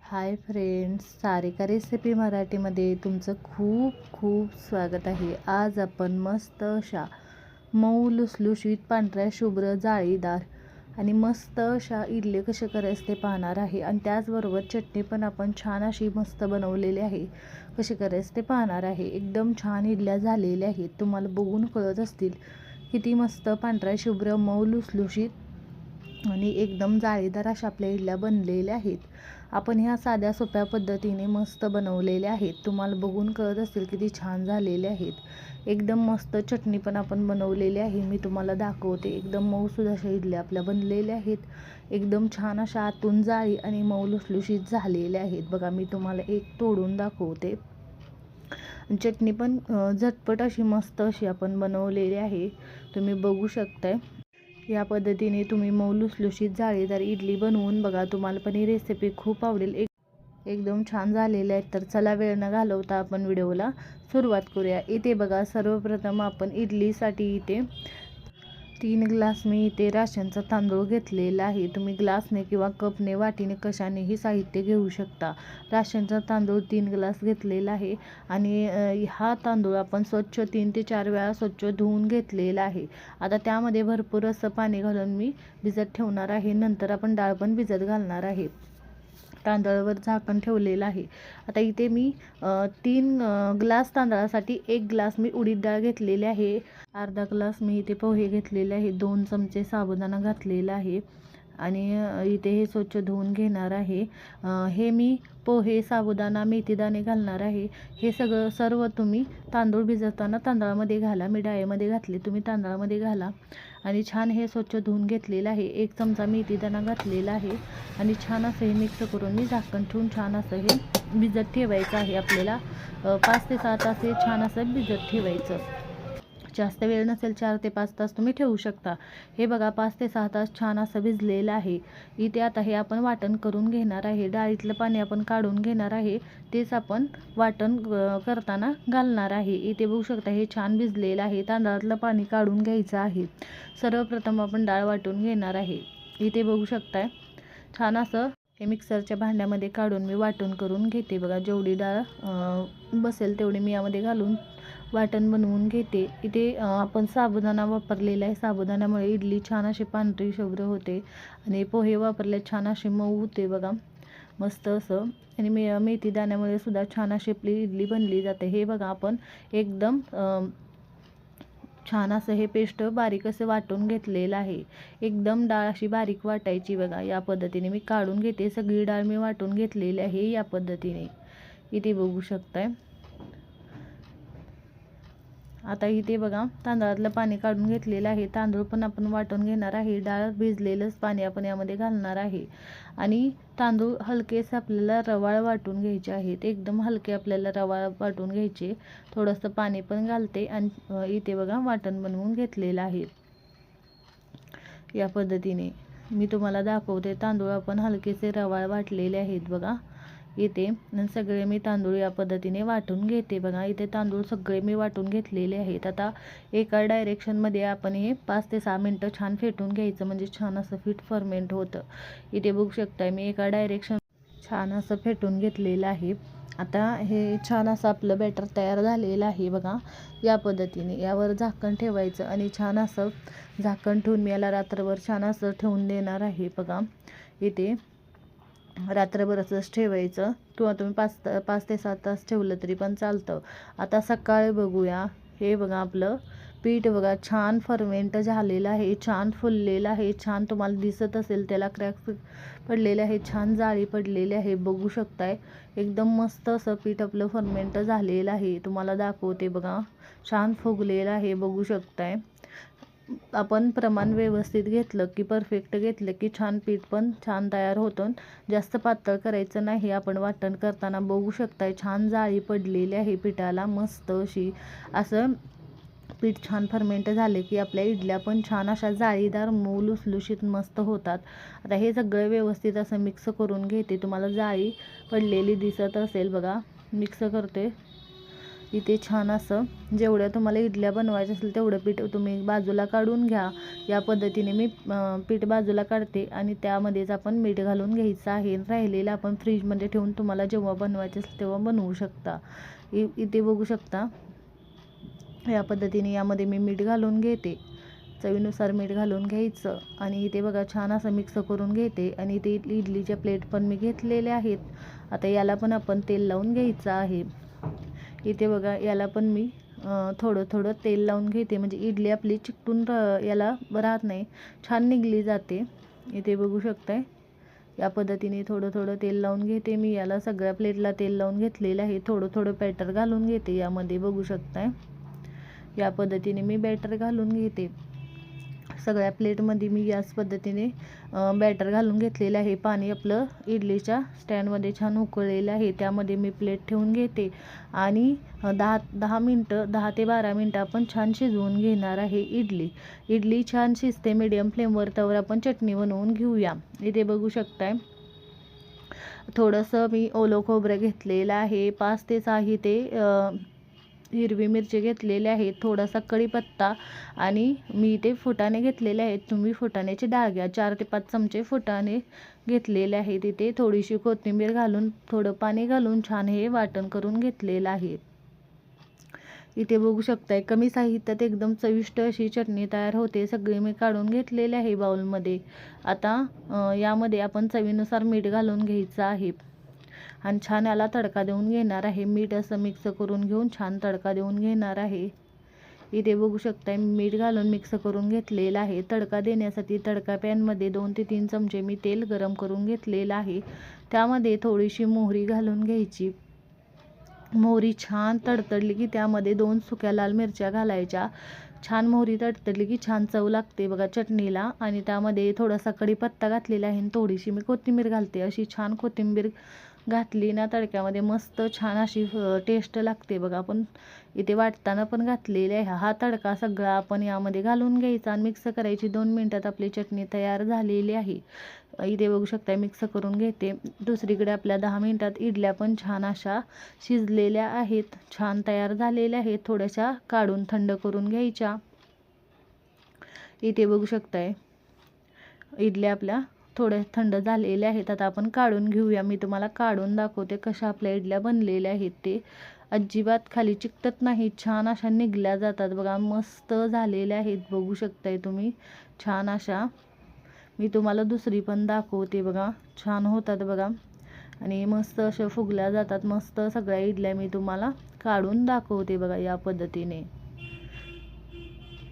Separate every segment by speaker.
Speaker 1: Hi friends, Sarika recipe मराठीमध्ये तुमचं खूप खूप स्वागत आहे. आज आपण मस्त अशा मऊ लुसलुशीत पांढऱ्या शुभ्र जाळीदार आणि मस्त अशा इडली कसे करायचे ते पाहणार आहे. आणि त्याचबरोबर चटणी पण आपण छान अशी मस्त बनवलेली आहे. कशी करायचे ते पाहणार आहे. एकदम छान इडल्या झालेल्या आहेत. तुम्हाला बघून कळत असतील किती मस्त पांढऱ्या शुभ्र मऊ लुसलुशीत आणि एकदम जाळीदार अशा आपल्या इडल्या बनलेल्या आहेत. आपण ह्या साध्या सोप्या पद्धतीने मस्त बनवलेल्या आहेत. तुम्हाला बघून कळत असेल किती छान झालेले आहेत. एकदम मस्त चटणी पण आपण बनवलेली आहे. मी तुम्हाला दाखवते. एकदम मऊसूद अशा इडल्या आपल्या बनलेल्या आहेत. एकदम छान अशा आतून जाळी आणि मऊ लुसलुशीत झालेल्या आहेत. बघा, मी तुम्हाला एक तोडून दाखवते. चटणी पण झटपट अशी मस्त अशी आपण बनवलेली आहे. तुम्ही बघू शकताय. या पद्धतीने तुम्ही मऊ लुसलुशीत जाळीदार इडली बनवून बघा. तुम्हाला पण ही रेसिपी खूप आवडेल. एकदम छान झालेले आहेत. तर चला वेळ न घालवता आपण व्हिडिओला सुरुवात करूया. इथे बघा, सर्वप्रथम आपण इडलीसाठी इथे 3 ग्लास मी इथे राशनचा तांदूळ घेतलेला आहे. तुम्ही ग्लासने किंवा कपने, वाटीने कशानेही साहित्य घेऊ शकता. राशनचा तांदूळ 3 ग्लास घेतलेला आहे. आणि हा तांदूळ आपण स्वच्छ 3 ते 4 वेळा स्वच्छ धुवून घेतलेला आहे. आता त्यामध्ये भरपूर असं पाणी घालून मी भिजत ठेवणार आहे. नंतर आपण डाळ पण भिजत घालणार आहे. तांदळावर झाकण ठेवलेलं आहे. आता इथे मी 3 ग्लास तांदळासाठी 1 ग्लास मी उडीद डाळ घेतलेली आहे. अर्धा ग्लास मी इथे पोहे घेतलेले आहे. 2 चमचे साबुदाणा घातलेला आहे. आणि इथे हे स्वच्छ धुवून घेणार आहे. हे मी पोहे, साबुदाणा, मेथीदाणे घालणार आहे. हे सर्व तुम्ही तांदूळ भिजवताना तांदळामध्ये घाला. मी डाळीमध्ये घातले, तुम्ही तांदळामध्ये घाला. आणि छान हे स्वच्छ धुवून घेतलेलं आहे. 1 चमचा मेथीदाणा घातलेला आहे. आणि छान असं हे मिक्स करून मी झाकण ठेवून छान असं हे भिजत ठेवायचं आहे. आपल्याला 5 ते 6 तास हे छान असं भिजत ठेवायचं. जास्त वेळ नसेल 4 ते 5 तास तुम्ही ठेवू शकता. हे बघा, 5 ते 6 तास छान असं भिजलेलं आहे. इथे आता हे आपण वाटण करून घेणार आहे. डाळीतलं पाणी आपण काढून घेणार आहे. तेच आपण वाटण करताना घालणार आहे. इथे बघू शकता हे छान भिजलेलं आहे. तांदळातलं पाणी काढून घ्यायचं आहे. सर्वप्रथम आपण डाळ वाटून घेणार आहे. इथे बघू शकताय छान असं हे मिक्सरच्या भांड्यामध्ये काढून मी वाटण करून घेते. बघा, जेवढी डाळ बसेल तेवढी मी यामध्ये घालून वाटण बनवून घेते. इथे आपण साबुदाणा वापरलेला आहे. साबुदाण्यामुळे इडली छान अशी पांढरी शुभ्र होते. आणि पोहे वापरले छान असे मऊ होते बघा, मस्त असं. आणि मेथी दाण्यामुळे सुद्धा छान अशी आपली इडली बनली जाते. हे बघा, आपण एकदम छान असं हे पेस्ट बारीक असं वाटून घेतलेलं आहे. एकदम डाळ अशी बारीक वाटायची बघा. या पद्धतीने मी काढून घेते. सगळी डाळ मी वाटून घेतलेली आहे या पद्धतीने. इथे बघू शकताय. आता इथे बघा, तांदळातलं पाणी काढून घेतलेलं आहे. तांदूळ पण आपण वाटून घेणार आहे. डाळ भिजलेलंच पाणी आपण यामध्ये घालणार आहे. आणि तांदूळ हलकेच आपल्याला रवाळ वाटून घ्यायचे आहेत. एकदम हलके आपल्याला रवाळ वाटून घ्यायचे. थोडंसं पाणी पण घालते. आणि इथे बघा, वाटण बनवून घेतलेलं आहे. या पद्धतीने मी तुम्हाला दाखवते. तांदूळ आपण हलकेसे रवाळ वाटलेले आहेत बघा. इथे सगळे मी तांदूळ या पद्धतीने वाटून घेते बघा. इथे तांदूळ सगळे मी वाटून घेतलेले आहेत. आता एका डायरेक्शनमध्ये आपण हे 5 ते 6 मिनटं छान फेटून घ्यायचं, म्हणजे छान असं पीठ फर्मेंट होतं. इथे बघू शकताय मी एका डायरेक्शन छान असं फेटून घेतलेलं आहे. आता हे छान असं आपलं बॅटर तयार झालेलं आहे बघा. या पद्धतीने यावर झाकण ठेवायचं आणि छान असं झाकण ठेवून मी याला रात्रभर छान असं ठेवून देणार आहे बघा. इथे रात्रभर असंच ठेवायचं, किंवा तुम्ही 5 ते 7 तास ठेवलं तरी पण चालतं. आता सकाळी बघूया. हे बघा, आपलं पीठ बघा छान फर्मेंट झालेलं आहे. छान फुललेलं आहे. छान तुम्हाला दिसत असेल त्याला क्रॅक्स पडलेले आहे. छान जाळी पडलेली आहे. बघू शकताय. एकदम मस्त असं पीठ आपलं फर्मेंट झालेलं आहे. तुम्हाला दाखवते बघा. छान फुगलेलं आहे. बघू शकताय. आपण प्रमाण व्यवस्थित घेतलं की, परफेक्ट घेतलं की छान पीठ पण छान तयार होतं. जास्त पातळ करायचं नाही. आपण वाटण करताना बघू शकताय छान जाळी पडलेली आहे पिठाला, मस्त अशी. असं पीठ छान फर्मेंट झाले की आपल्या इडल्या पण छान अशा जाळीदार मऊ लुसलुशीत मस्त होतात. आता हे सगळं व्यवस्थित असं मिक्स करून घेते. तुम्हाला जाळी पडलेली दिसत असेल बघा. मिक्स करते. इथे छान असं जेवढ्या तुम्हाला इडल्या बनवायच्या असेल तेवढं पीठ तुम्ही बाजूला काढून घ्या. या पद्धतीने मी पीठ बाजूला काढते आणि त्यामध्येच आपण मीठ घालून घ्यायचं आहे. राहिलेलं आपण फ्रीजमध्ये ठेवून तुम्हाला जेव्हा बनवायचं असेल तेव्हा बनवू शकता. इथे बघू शकता या पद्धतीने यामध्ये मी मीठ घालून घेते. चवीनुसार मीठ घालून घ्यायचं आणि इथे बघा छान असं मिक्स करून घेते. आणि इथे इडलीच्या प्लेट पण मी घेतलेल्या आहेत. आता याला पण आपण तेल लावून घ्यायचं आहे. इथे बघा याला पण मी थोडं थोडं तेल लावून घेते, म्हणजे इडली आपली चिकटून याला राहत नाही, छान निघली जाते. इथे बघू शकताय या पद्धतीने थोडं थोडं तेल लावून घेते मी. याला सगळ्या प्लेटला तेल लावून घेतलेलं आहे. थोडं थोडं बॅटर घालून घेते यामध्ये. बघू शकताय या पद्धतीने मी बॅटर घालून घेते. सगळ्या प्लेटमध्ये मी याच पद्धतीने बॅटर घालून घेतलेलं आहे. पाणी आपलं इडलीच्या स्टँडमध्ये छान उकळलेलं आहे, त्यामध्ये मी प्लेट ठेवून घेते आणि 10 ते 12 मिनटं आपण छान शिजवून घेणार आहे इडली छान शिजते मीडियम फ्लेमवर. त्यावर आपण चटणी बनवून घेऊया. इथे बघू शकताय थोडंसं मी ओलं खोबरं घेतलेलं आहे. 5 ते 6 इथे हिरवी मिरची घेतलेली आहे. थोडासा कढीपत्ता आणि मी इथे फुटाणे घेतलेले आहेत. तुम्ही फुटाण्याची डाळ घ्या. 4 ते 5 चमचे फुटाणे घेतलेले आहेत. इथे थोडीशी कोथिंबीर घालून थोडं पाणी घालून छान हे वाटण करून घेतलेलं आहे. इथे बघू शकताय कमी साहित्यात एकदम चविष्ट अशी चटणी तयार होते. सगळी मी काढून घेतलेली आहे बाउलमध्ये. आता यामध्ये आपण चवीनुसार मीठ घालून घ्यायचं आहे आणि छान याला तडका देऊन घेणार आहे. मीठ असं मिक्स करून घेऊन छान तडका देऊन घेणार आहे. इथे बघू शकताय मीठ घालून मिक्स करून घेतलेलं आहे. तडका देण्यासाठी तडका पॅनमध्ये 2 ते 3 चमचे मी तेल गरम करून घेतलेलं आहे. त्यामध्ये थोडीशी मोहरी घालून घ्यायची. मोहरी छान तडतडली की त्यामध्ये 2 सुक्या लाल मिरच्या घालायच्या. छान मोहरी तडतडली की छान चव लागते बघा चटणीला. आणि त्यामध्ये थोडासा कढीपत्ता घातलेला आहे आणि थोडीशी मी कोथिंबीर घालते. अशी छान कोथिंबीर घातली ना तडक्यामध्ये मस्त छान अशी टेस्ट लागते बघा. आपण इथे वाटताना पण घातलेले आहे. हा तडका सगळा आपण यामध्ये घालून घ्यायचा आणि मिक्स करायची. 2 मिनटात आपली चटणी तयार झालेली आहे. इथे बघू शकता मिक्स करून घेते. दुसरीकडे आपल्या 10 मिनटात इडल्या पण छान अशा शिजलेल्या आहेत, छान तयार झालेल्या आहेत. थोड्याशा काढून थंड करून घ्यायच्या. इथे बघू शकताय इडल्या आपल्या थोड्या थंड झालेल्या आहेत. आता आपण काढून घेऊया. मी तुम्हाला काढून दाखवते कशा आपल्या इडल्या बनलेल्या आहेत. ते अजिबात खाली चिकटत नाही, छान अशा निघल्या जातात बघा. मस्त झालेल्या आहेत बघू शकताय तुम्ही छान अशा. मी तुम्हाला दुसरी पण दाखवते बघा. छान होतात बघा आणि मस्त अशा फुगल्या जातात. मस्त सगळ्या इडल्या मी तुम्हाला काढून दाखवते बघा या पद्धतीने.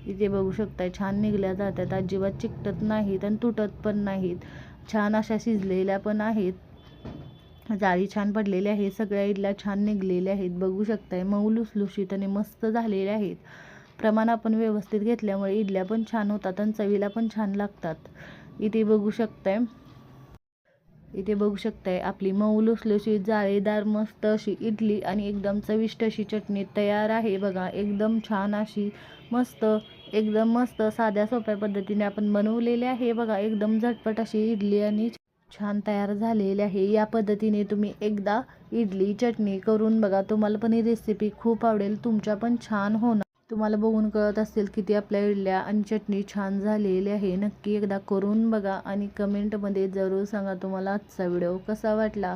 Speaker 1: इथे बघू शकताय छान निघल्या जातात, अजिबात चिकटत नाहीत आणि तुटत पण नाहीत. छान अशा शिजलेल्या पण आहेत. जाळी छान पडलेली आहे. सगळ्या इडल्या छान निघलेल्या आहेत. बघू शकताय मऊ लुसलुशीत आणि मस्त झालेल्या आहेत. प्रमाण आपण व्यवस्थित घेतल्यामुळे इडल्या पण छान होतात आणि चवीला पण छान लागतात. इथे बघू शकताय आपली मऊ लुसलुशीत जाळीदार मस्त अशी इडली आणि एकदम चविष्ट अशी चटणी तयार आहे बघा. एकदम छान अशी मस्त एकदम मस्त साध्या सोप्या पद्धतीने आपण बनवलेले आहे बघा. एकदम झटपट अशी इडली आणि छान तयार झालेली आहे. या पद्धतीने तुम्ही एकदा इडली चटणी करून बघा. तुम्हाला पण ही रेसिपी खूप आवडेल. तुमच्या पण छान होणार. तुम्हाला बघून कळत असेल किती आपल्या इडल्या आणि चटणी छान झालेली आहे. नक्की एकदा करून बघा आणि कमेंटमध्ये जरूर सांगा तुम्हाला आजचा व्हिडिओ कसा वाटला.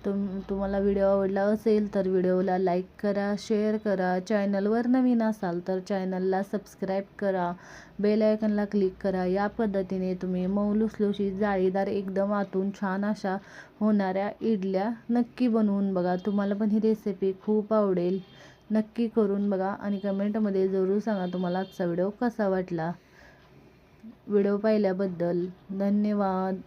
Speaker 1: तुम्हाला व्हिडिओ आवडला असेल तर व्हिडिओला लाईक करा, शेअर करा. चॅनलवर नवीन असाल तर चॅनलला सबस्क्राईब करा, बेल आयकनला क्लिक करा. या पद्धतीने तुम्ही मऊ लुसलुशीत जाळीदार एकदम आतून छान अशा होणाऱ्या इडल्या नक्की बनवून बघा. तुम्हाला पण ही रेसिपी खूप आवडेल. नक्की करून बघा आणि कमेंटमध्ये जरूर सांगा तुम्हाला आजचा व्हिडिओ कसा वाटला. व्हिडिओ पाहिल्याबद्दल धन्यवाद.